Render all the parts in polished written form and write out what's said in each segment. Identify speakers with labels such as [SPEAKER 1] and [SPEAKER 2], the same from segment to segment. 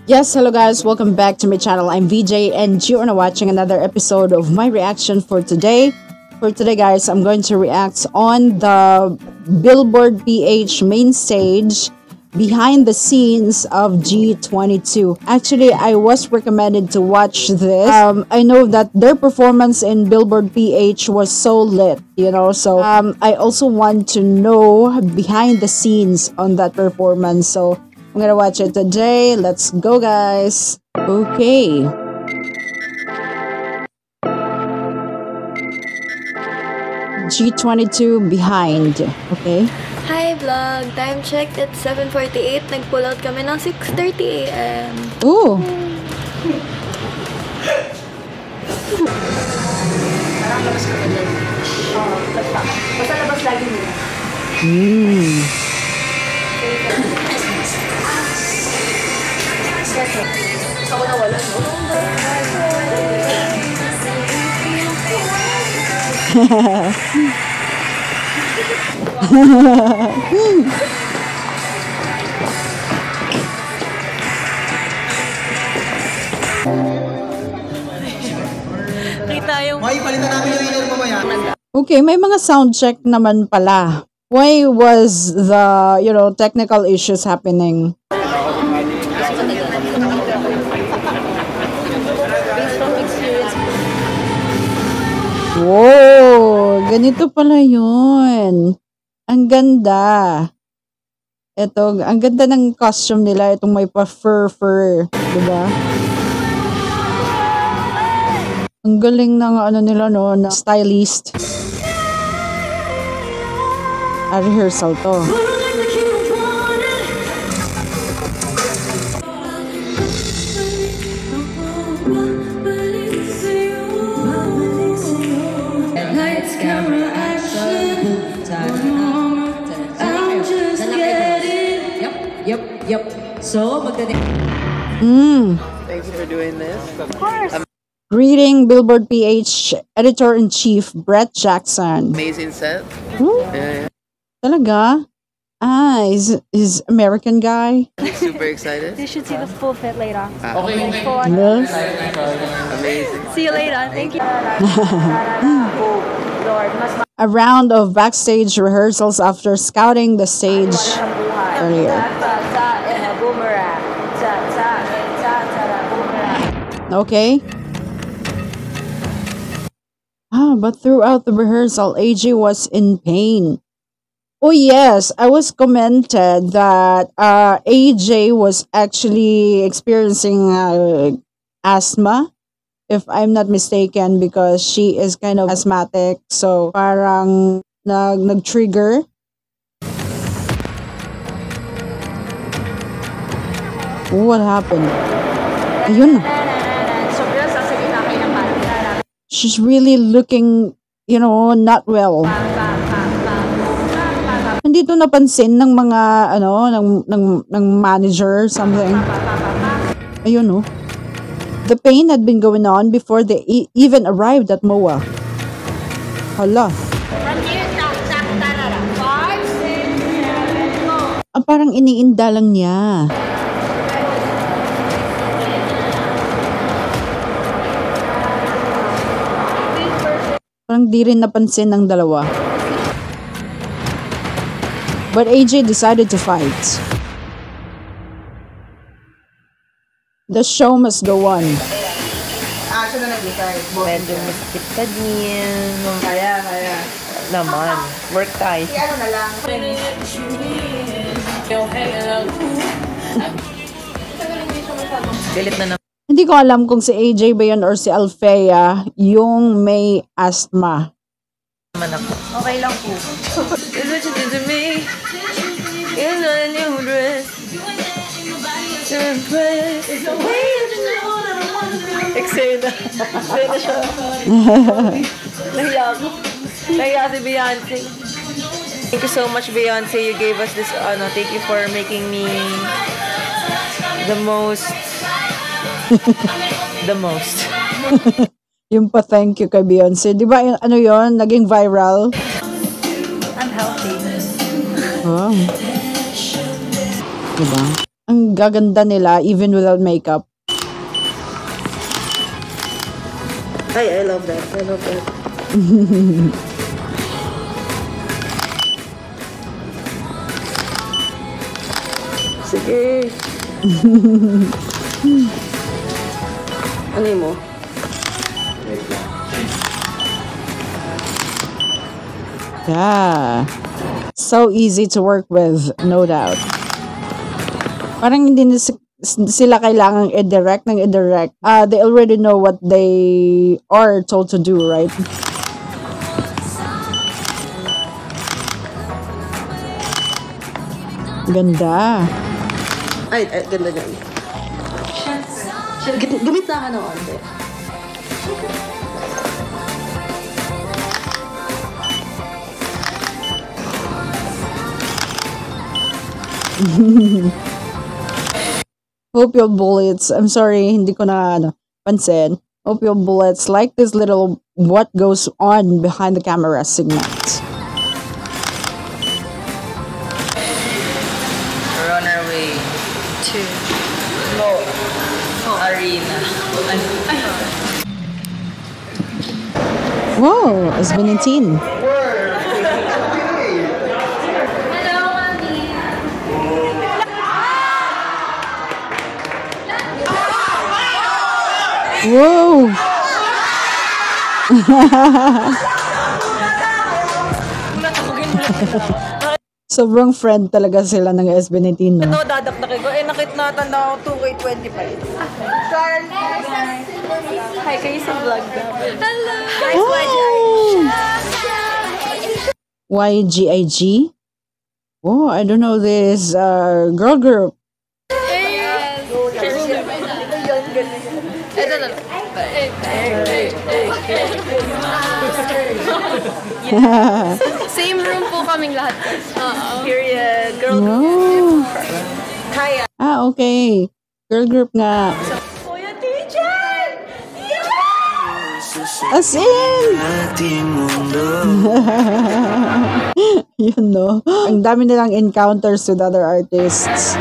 [SPEAKER 1] Yes, hello guys, welcome back to my channel. I'm VJ and you are now watching another episode of my reaction for today. For today guys, I'm going to react on the Billboard PH main stage behind the scenes of G22. Actually, I was recommended to watch this. I know that their performance in Billboard PH was so lit, so I also want to know behind the scenes on that performance. So I'm gonna watch it today. Let's go, guys. Okay. G22 behind. Okay.
[SPEAKER 2] Hi vlog! Time checked at 7:48. Nag-pull out kami ng 6:30 AM.
[SPEAKER 1] Ooh.
[SPEAKER 2] Parang labas ka dyan. Basta labas lagi nila. Ako na wala. Kita yung...
[SPEAKER 3] May palitan namin yung inner mamaya.
[SPEAKER 1] Okay, may mga sound check naman pala. Why was the, technical issues happening? Wow, ganito pala yun. Ang ganda. Ito, ang ganda ng costume nila. Itong may pa-fur. Diba? Ang galing ng nila, na stylist. Rehearsal to.
[SPEAKER 4] Yep. So,
[SPEAKER 3] Thank you for doing this.
[SPEAKER 2] Of course!
[SPEAKER 1] Greeting Billboard PH Editor-in-Chief Brett Jackson.
[SPEAKER 3] Amazing set. Yeah.
[SPEAKER 1] Talaga? Is American guy?
[SPEAKER 3] Super excited.
[SPEAKER 2] You should see the full fit later.
[SPEAKER 3] Okay.
[SPEAKER 1] Yes.
[SPEAKER 3] Amazing.
[SPEAKER 2] See you later. Thank you.
[SPEAKER 1] A round of backstage rehearsals after scouting the stage earlier. Okay. But throughout the rehearsal, AJ was in pain. Oh yes, I was commented that AJ was actually experiencing asthma, if I'm not mistaken, because she is kind of asthmatic. So parang nag-trigger. What happened? Ayun. She's really looking, not well. Hindi to napansin ng mga, ng manager, something. Ayun, no? The pain had been going on before they even arrived at MOA. Hala. Parang iniinda lang niya. Parang di rin napansin ng dalawa. But AJ decided to fight. The show must go on.
[SPEAKER 3] Action na nag-decide.
[SPEAKER 4] medyo masakit ka din.
[SPEAKER 3] Kaya.
[SPEAKER 4] Naman, work tayo.
[SPEAKER 3] Ano na lang.
[SPEAKER 4] Galit na naman.
[SPEAKER 1] Hindi ko alam kung si AJ ba yun or si Alfea yung may asthma.
[SPEAKER 4] Ako.
[SPEAKER 2] Okay lang po.
[SPEAKER 4] Is what you did to me. It's not a new dress. To impress. Eksena. Eksena siya. Nahiya ako. Nahiya si Beyonce. Thank you so much, Beyonce. You gave us this, thank you for making me the most. The most.
[SPEAKER 1] Yung pa thank you kay Beyonce. Di ba yun? Naging viral.
[SPEAKER 2] I'm healthy.
[SPEAKER 1] Wow. Diba? Ang gaganda nila even without makeup.
[SPEAKER 4] Ay, I love that. I love that. Sige. Ano mo?
[SPEAKER 1] Yeah. So easy to work with, no doubt. Parang hindi na sila kailangang i-direct ng i-direct. They already know what they are told to do, right? Ganda.
[SPEAKER 4] Ay, ganda yan. Gamit na ka ng onte.
[SPEAKER 1] Hope your bullets, I'm sorry, hindi ko na pansin. Hope your bullets like this little what goes on behind the camera segment.
[SPEAKER 3] We're on our way to Arena.
[SPEAKER 1] Wow, SB19. Whoa! Sobrang friend talaga sila ng SB19, no?
[SPEAKER 4] Ito, dadakdakin ko. Nakitnatan na ako 2K25.
[SPEAKER 2] Hi, kayo sa vlog na. Hello! Guys,
[SPEAKER 1] Oh! YGIG? Oh, I don't know this girl group.
[SPEAKER 2] Ito na. Same room po kaming lahat.
[SPEAKER 4] Period. Girl,
[SPEAKER 1] Oh.
[SPEAKER 4] kaya.
[SPEAKER 1] Okay. Girl group nga.
[SPEAKER 4] Kuya teacher!
[SPEAKER 1] As in! Yun, no? Ang dami nilang encounters with other artists.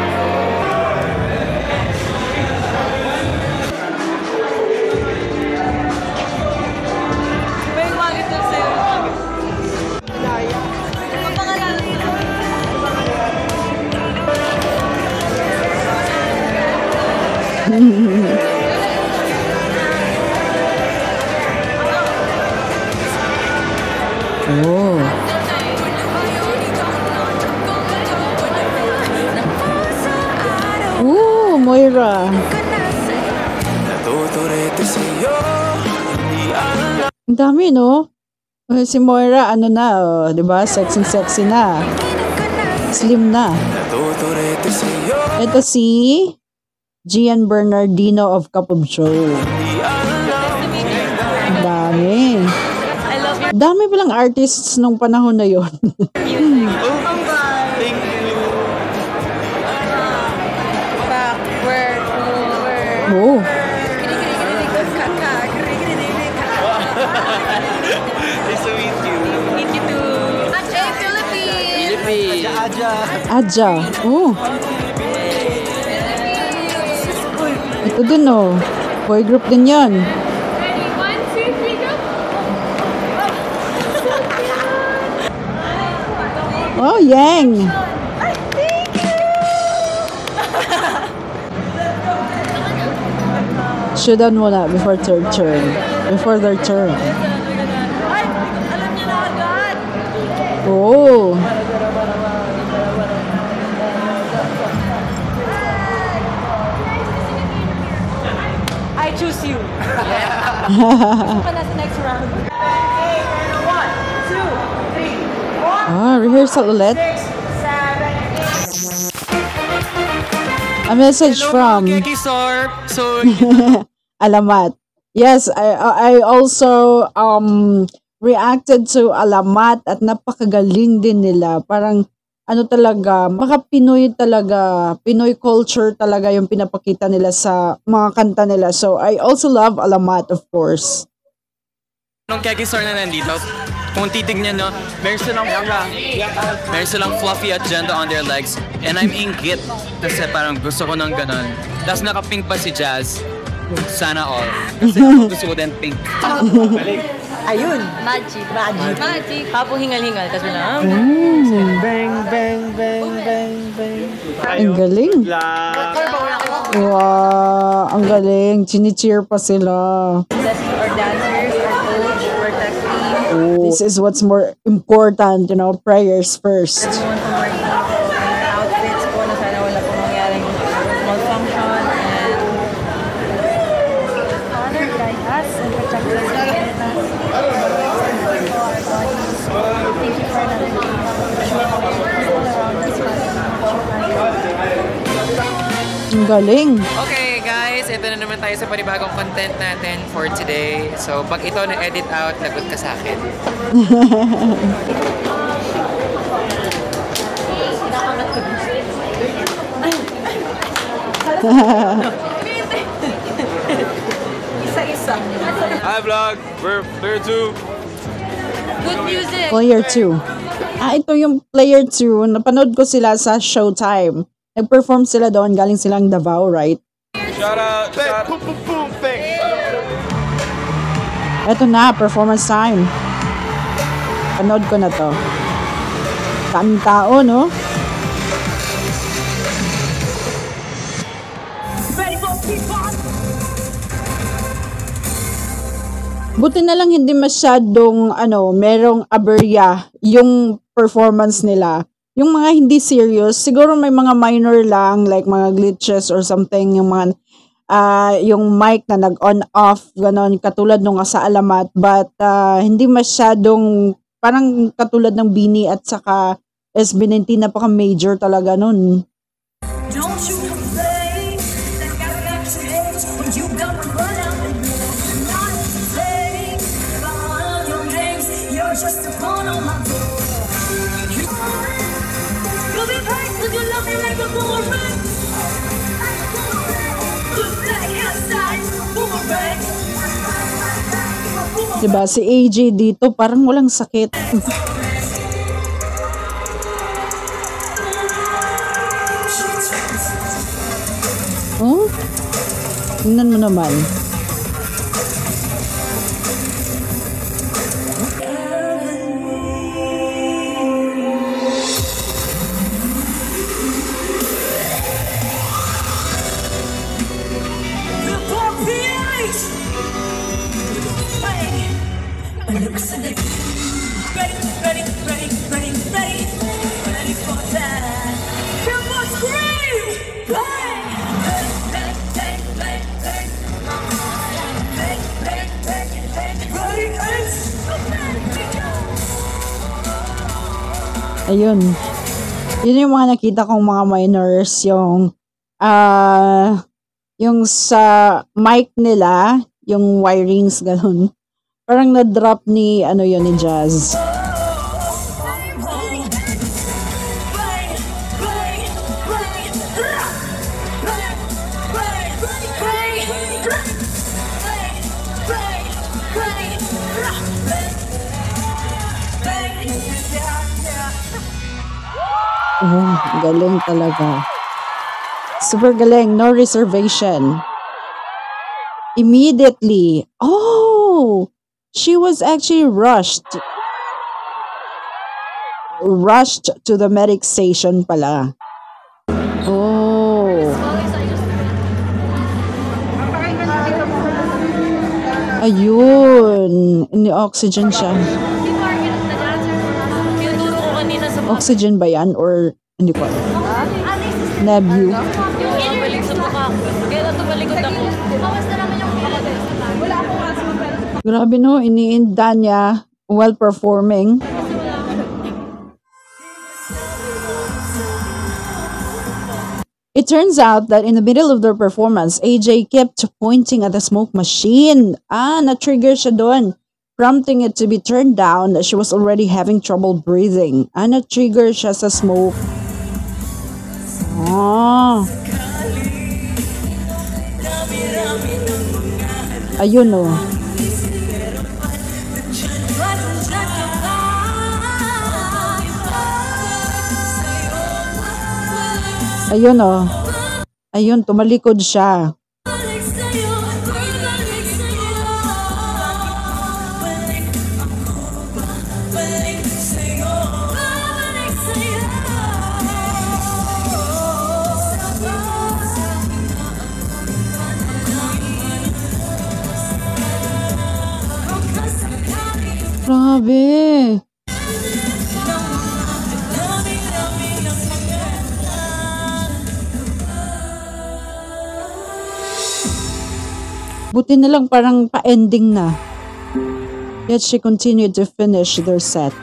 [SPEAKER 4] May bakit na sa'yo? Ang pangalan nila.
[SPEAKER 1] Oh. Ooh, Moira. Ang dami, no? Si Moira, ano na, oh, di ba? Sexy na. Slim na. Ito si Gian Bernardino of Cup of Joe. Ang dami. Dami palang artists nung panahon na yon. Oh. Aja. Oh. Ito din, oh. Boy group din yan. Oh, Yang. Shouldn't muna before their turn. Before their turn.
[SPEAKER 4] Ay! Alam niyo na agad!
[SPEAKER 1] Oh.
[SPEAKER 4] I choose you. Pa na sa next round. Okay, 1, 2, 3, 4,
[SPEAKER 1] Rehearsal ulit.
[SPEAKER 4] 6, 7, 8.
[SPEAKER 1] A message from Alamat. Yes, I also reacted to Alamat at napakagaling din nila. Parang ano talaga, maka Pinoy talaga, Pinoy culture talaga yung pinapakita nila sa mga kanta nila. So I also love Alamat, of course.
[SPEAKER 5] Nung Keki Store na nandito, kung titignan nyo, meron silang fluffy agenda on their legs. And I'm inggit kasi parang gusto ko ng ganon. Tapos naka-pink pa si Jazz. Sana all. Kasi ako gusto ko din pink.
[SPEAKER 4] Ayun.
[SPEAKER 2] Magic.
[SPEAKER 4] Kapong hingal-hingal. Tapos na.
[SPEAKER 3] Bang, bang, bang, bang, bang.
[SPEAKER 1] Ang galing. Wow, ang galing. Chini-cheer pa sila.
[SPEAKER 4] Our dancers, our coach, our tech team.
[SPEAKER 1] This is what's more important, you know, prayers first.
[SPEAKER 4] Everyone from our outfits po na sana wala pong mangyaring malfunction and
[SPEAKER 6] Father, guide us and protect us and guide us. Thank you for another day. All around us,
[SPEAKER 1] Ang galing.
[SPEAKER 5] Okay guys, ito na naman tayo sa panibagong content natin for today. So pag ito na-edit out, lagot ka sa akin.
[SPEAKER 4] isa-isa.
[SPEAKER 5] Hi vlog, we're player 2.
[SPEAKER 2] Good music.
[SPEAKER 1] Player 2. Ito yung Player 2. Napanood ko sila sa Showtime. Nag-perform sila doon. Galing silang Davao, right?
[SPEAKER 5] Shout out,
[SPEAKER 3] Boom, boom, boom, thanks.
[SPEAKER 1] Ito na, performance time. Panood ko na to. Daming tao, no? Buti na lang hindi masyadong, merong aberya yung performance nila. Yung mga hindi serious, siguro may mga minor lang, like mga glitches or something, yung mga, yung mic na nag-on off, ganon, katulad nung sa Alamat, but hindi masyadong, parang katulad ng Bini at saka SB19, napaka-major talaga nun.
[SPEAKER 7] Don't you complain, like I got your head when you got to run out and not play by all your games. You're just a pawn on my door. You'll be back because you love me like a boomerang. Look like outside, boomerang.
[SPEAKER 1] Diba, si AJ dito parang walang sakit. Oh? Tingnan mo naman.
[SPEAKER 7] The poor PH. Hey, listen to ready, ready, ready, ready, ready, ready for that. Come on, scream! Bang! Bang, bang, bang, bang, bang, bang, bang, bang, ready,
[SPEAKER 1] Ayun. Yun yung mga nakita kong mga minors, yung sa mic nila, yung wirings, ganun. Parang na-drop ni, ni Jazz. Oh, galing talaga. Super galing, no reservation. Immediately. Oh, she was actually rushed to the medic station pala. Oh. Ayun. Ini-oxygen siya.
[SPEAKER 2] Tinuturo ko kanina sa
[SPEAKER 1] Oxygen ba yan? Or hindi ko alam. Nebu.
[SPEAKER 2] balik sa mukha ko. Kaya natumalikod ako. Bawas na naman yung wala akong asma pero
[SPEAKER 1] Grabe no, iniinda niya while performing. It turns out that in the middle of their performance, AJ kept pointing at the smoke machine. Na-trigger siya doon, prompting it to be turned down as she was already having trouble breathing. Na-trigger siya sa smoke. Ayun oh. Ayun oh. Ayun, tumalikod siya. Grabe. Buti na lang parang pa-ending na. Yet she continued to finish their set.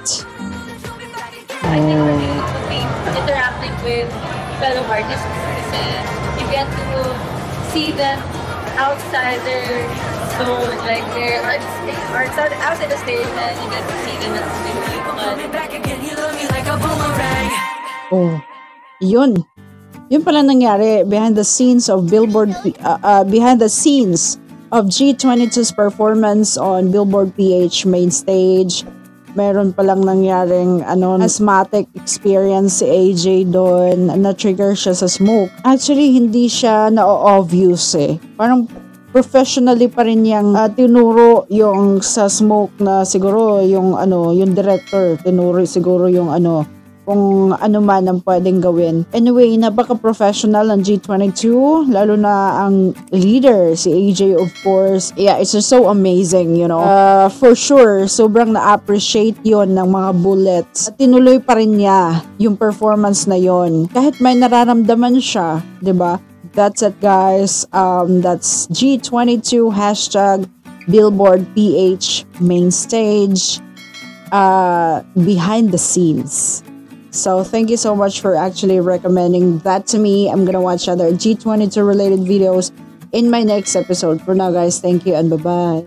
[SPEAKER 6] Interacting with fellow artists kasi you get to see them outside their zone, like they're outside the stage, and you get to see them at the
[SPEAKER 1] Oh, yun. Yun pala nangyari behind the scenes of G22's performance on Billboard PH main stage. Meron palang nangyaring asthmatic experience si AJ doon, na-trigger siya sa smoke. Actually, hindi siya na-obvious eh. Parang professionally pa rin niyang tinuro yung sa smoke na siguro yung director, tinuro siguro yung kung ano man ang pwedeng gawin. Anyway, napaka-professional ng G22, lalo na ang leader, si AJ of course. Yeah, it's just so amazing, you know. For sure, sobrang na-appreciate yon ng mga bullets. At tinuloy pa rin niya yung performance na yon. Kahit may nararamdaman siya, 'di ba? That's it guys. That's G22 #Billboard PH main stage behind the scenes. So thank you so much for actually recommending that to me. I'm gonna watch other G22 related videos in my next episode. For now guys, thank you and bye-bye.